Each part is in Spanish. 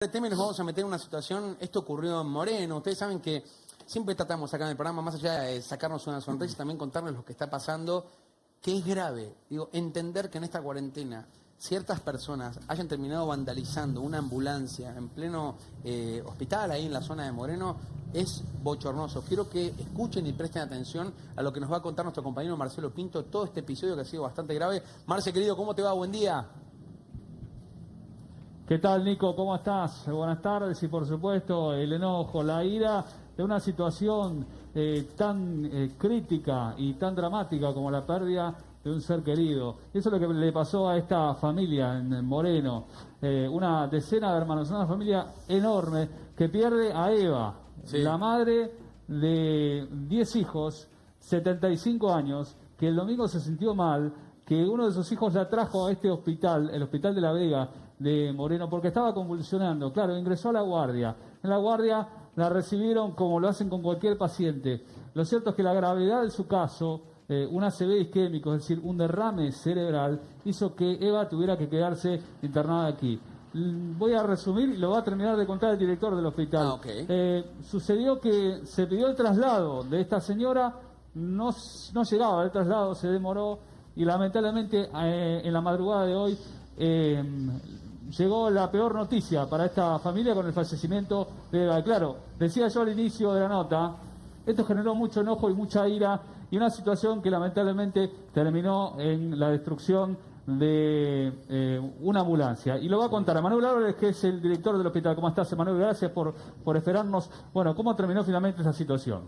Este tema y nos vamos a meter en una situación, esto ocurrió en Moreno, ustedes saben que siempre tratamos acá en el programa, más allá de sacarnos una sonrisa, también contarles lo que está pasando, que es grave. Digo, entender que en esta cuarentena ciertas personas hayan terminado vandalizando una ambulancia en pleno hospital, ahí en la zona de Moreno, es bochornoso. Quiero que escuchen y presten atención a lo que nos va a contar nuestro compañero Marcelo Pinto, todo este episodio que ha sido bastante grave. Marce, querido, ¿cómo te va? Buen día. ¿Qué tal, Nico? ¿Cómo estás? Buenas tardes y, por supuesto, el enojo, la ira de una situación tan crítica y tan dramática como la pérdida de un ser querido. Eso es lo que le pasó a esta familia en Moreno. Una decena de hermanos, una familia enorme que pierde a Eva, sí, la madre de 10 hijos, 75 años, que el domingo se sintió mal, que uno de sus hijos la trajo a este hospital, el Hospital de la Vega de Moreno, porque estaba convulsionando. Claro, ingresó a la guardia. En la guardia la recibieron como lo hacen con cualquier paciente. Lo cierto es que la gravedad de su caso, un ACV isquémico, es decir, un derrame cerebral, hizo que Eva tuviera que quedarse internada aquí. Voy a resumir y lo va a terminar de contar el director del hospital. Okay. Sucedió que se pidió el traslado de esta señora, no llegaba el traslado, se demoró y lamentablemente en la madrugada de hoy llegó la peor noticia para esta familia con el fallecimiento de Eva. Claro, decía yo al inicio de la nota, esto generó mucho enojo y mucha ira y una situación que lamentablemente terminó en la destrucción de una ambulancia. Y lo va a contar a Manuel Álvarez, que es el director del hospital. ¿Cómo estás, Manuel? Gracias por esperarnos. Bueno, ¿cómo terminó finalmente esa situación?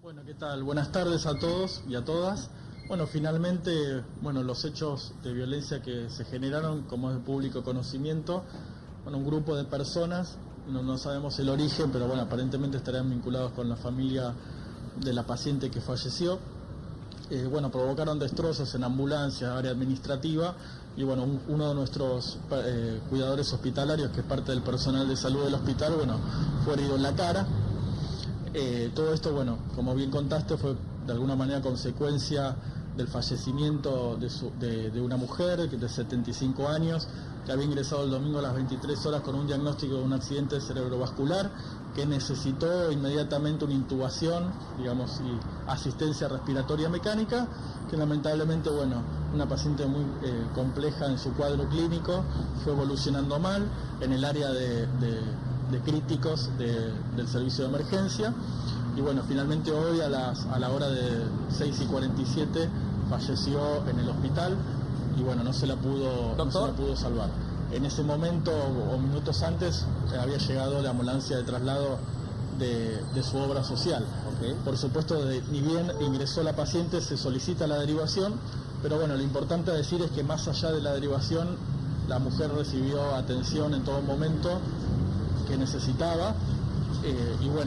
Bueno, ¿qué tal? Buenas tardes a todos y a todas. Bueno, finalmente, los hechos de violencia que se generaron, como es de público conocimiento, un grupo de personas, no sabemos el origen, pero aparentemente estarían vinculados con la familia de la paciente que falleció. Provocaron destrozos en ambulancia, área administrativa, y uno de nuestros cuidadores hospitalarios, que es parte del personal de salud del hospital, fue herido en la cara. Todo esto, como bien contaste, fue de alguna manera consecuencia del fallecimiento de una mujer de 75 años que había ingresado el domingo a las 23 horas con un diagnóstico de un accidente cerebrovascular que necesitó inmediatamente una intubación, y asistencia respiratoria mecánica, que lamentablemente, una paciente muy compleja en su cuadro clínico, fue evolucionando mal en el área de críticos del servicio de emergencia. Y finalmente hoy a la hora de 6:47 falleció en el hospital y no se la pudo salvar. En ese momento o minutos antes había llegado la ambulancia de traslado de su obra social. Okay. Por supuesto, ni bien ingresó la paciente, se solicita la derivación, pero lo importante a decir es que más allá de la derivación, la mujer recibió atención en todo momento que necesitaba.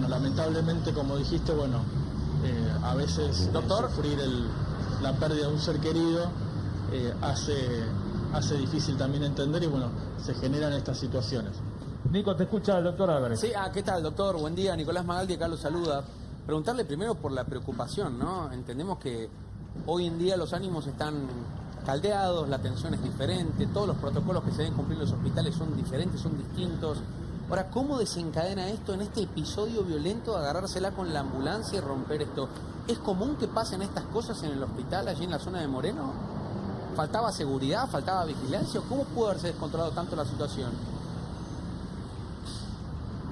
Lamentablemente, como dijiste, a veces sufrir la pérdida de un ser querido hace difícil también entender y se generan estas situaciones. Nico, te escucha el doctor Álvarez. Sí, ¿qué tal, doctor? Buen día, Nicolás Magaldi acá lo saluda. Preguntarle primero por la preocupación, ¿no? Entendemos que hoy en día los ánimos están caldeados, la atención es diferente, todos los protocolos que se deben cumplir en los hospitales son diferentes, son distintos. Ahora, ¿cómo desencadena esto en este episodio violento de agarrársela con la ambulancia y romper esto? ¿Es común que pasen estas cosas en el hospital, allí en la zona de Moreno? ¿Faltaba seguridad? ¿Faltaba vigilancia? ¿Cómo pudo haberse descontrolado tanto la situación?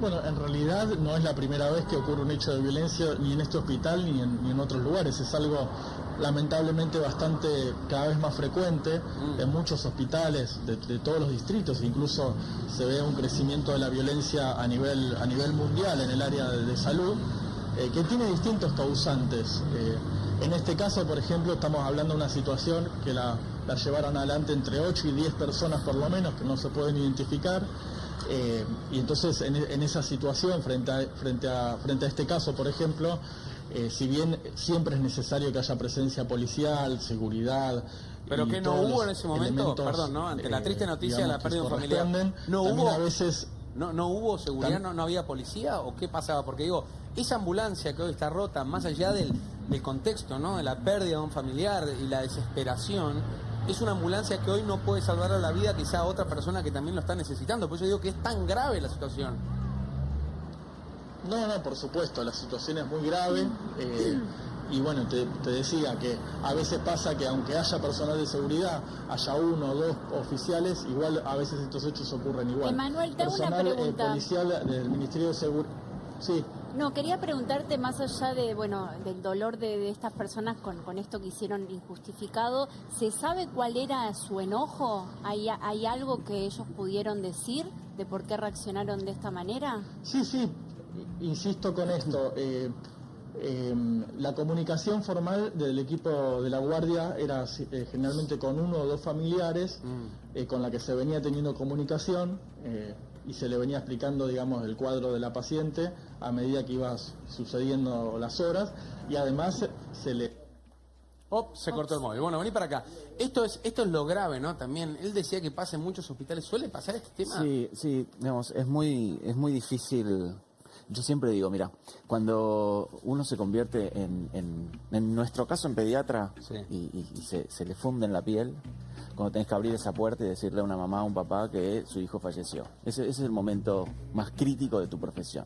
En realidad no es la primera vez que ocurre un hecho de violencia ni en este hospital ni en otros lugares. Es algo lamentablemente cada vez más frecuente en muchos hospitales de todos los distritos. Incluso se ve un crecimiento de la violencia a nivel mundial en el área de salud, que tiene distintos causantes. En este caso, por ejemplo, estamos hablando de una situación que la llevaron adelante entre 8 y 10 personas por lo menos, que no se pueden identificar. Y entonces en esa situación, frente a este caso, por ejemplo, si bien siempre es necesario que haya presencia policial, seguridad... Pero que no hubo en ese momento, perdón, ¿no? Ante la triste noticia de la pérdida de un familiar, no hubo, a veces, no hubo seguridad, no había policía, ¿o qué pasaba? Porque esa ambulancia que hoy está rota, más allá del contexto, ¿no? De la pérdida de un familiar y la desesperación, es una ambulancia que hoy no puede salvar a la vida quizá a otra persona que también lo está necesitando. Por eso digo que es tan grave la situación. No, por supuesto, la situación es muy grave. Y bueno, te decía que a veces pasa que aunque haya personal de seguridad, haya 1 o 2 oficiales, igual a veces estos hechos ocurren igual. Emanuel, te hago una Personal pregunta. policial del Ministerio de Seguridad. Sí. No, quería preguntarte más allá de, bueno, del dolor de estas personas con esto que hicieron injustificado, ¿se sabe cuál era su enojo? ¿Hay algo que ellos pudieron decir de por qué reaccionaron de esta manera? Sí, insisto con esto. La comunicación formal del equipo de la Guardia era generalmente con 1 o 2 familiares con la que se venía teniendo comunicación y se le venía explicando, digamos, el cuadro de la paciente a medida que iba sucediendo las horas, y además se le... Se cortó el móvil. Bueno, vení para acá. Esto es lo grave, ¿no? También, él decía que pasa en muchos hospitales. ¿Suele pasar este tema? Sí, digamos, es muy difícil. Yo siempre digo, mira, cuando uno se convierte en nuestro caso en pediatra, sí, y se le funde en la piel, cuando tenés que abrir esa puerta y decirle a una mamá, a un papá que su hijo falleció. Ese es el momento más crítico de tu profesión.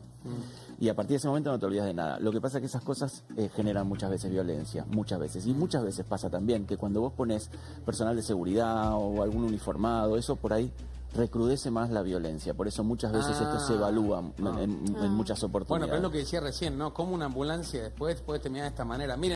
Y a partir de ese momento no te olvidas de nada. Lo que pasa es que esas cosas generan muchas veces violencia, muchas veces. Y muchas veces pasa también que cuando vos pones personal de seguridad o algún uniformado, eso por ahí recrudece más la violencia. Por eso muchas veces esto se evalúa en muchas oportunidades. Bueno, pero es lo que decía recién, ¿no? Cómo una ambulancia después puede terminar de esta manera. Miren.